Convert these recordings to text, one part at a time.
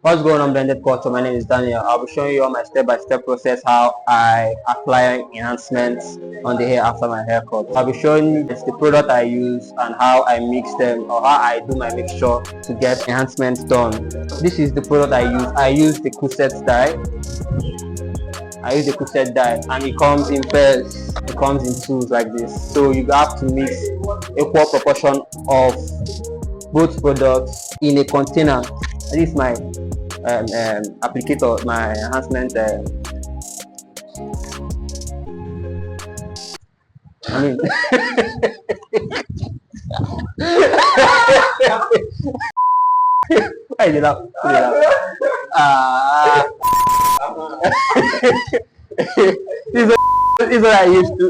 What's going on, blended culture? My name is Daniel. I'll be showing you all my step-by-step process how I apply enhancements on the hair after my haircut. I'll be showing you the product I use and how I mix them, or how I do my mixture to get enhancements done. This is the product I use. I use the Cousette dye. And it comes in pairs. It comes in tubes like this. So you have to mix equal proportion of both products in a container. This is my applicator, my enhancement. I mean, why did that? This is what I used to.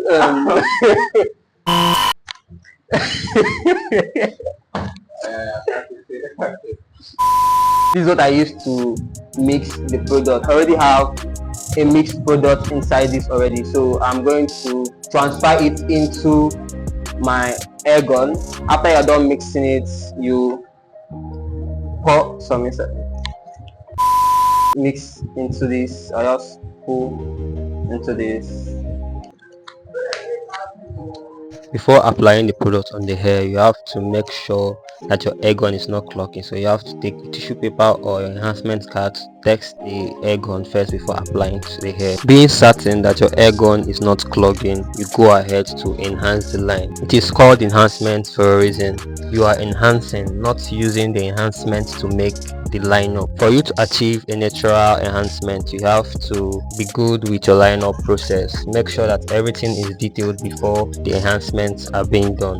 This is what I used to mix the product. I already have a mixed product inside this already, so I'm going to transfer it into my air gun. After you're done mixing it, you pour some inside. Mix into this. I just pour into this. Before applying the product on the hair, you have to make sure that your air gun is not clogging. So you have to take a tissue paper or your enhancement card, test the air gun first before applying to the hair. Being certain that your air gun is not clogging, you go ahead to enhance the line. It is called enhancement for a reason. You are enhancing, not using the enhancement to make the lineup. For you to achieve a natural enhancement, you have to be good with your lineup process. Make sure that everything is detailed before the enhancements are being done.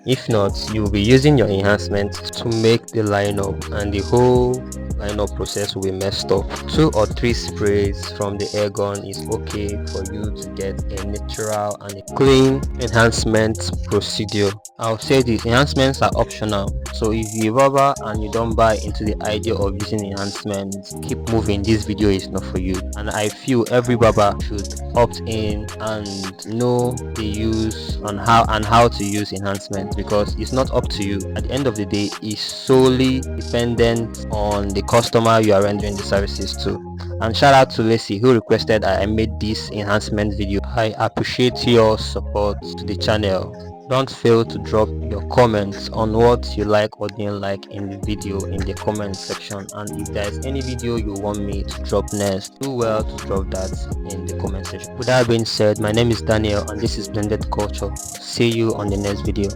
If not, you will be using your enhancement to make the lineup and the whole lineup process will be messed up. 2 or 3 sprays from the air gun is okay for you to get a natural and a clean enhancement procedure. I'll say these enhancements are optional, so if you're a barber and you don't buy into the idea of using enhancements, keep moving. This video is not for you, and I feel every barber should opt in and know the use on how to use enhancements, because it's not up to you. At the end of the day, it's solely dependent on the customer you are rendering the services to. And shout out to Lacey who requested I made this enhancement video. I appreciate your support to the channel. Don't fail to drop your comments on what you like or didn't like in the video in the comment section, and if there's any video you want me to drop next, do well to drop that in the comment section. With that being said, my name is Daniel and this is Blended Culture. See you on the next video.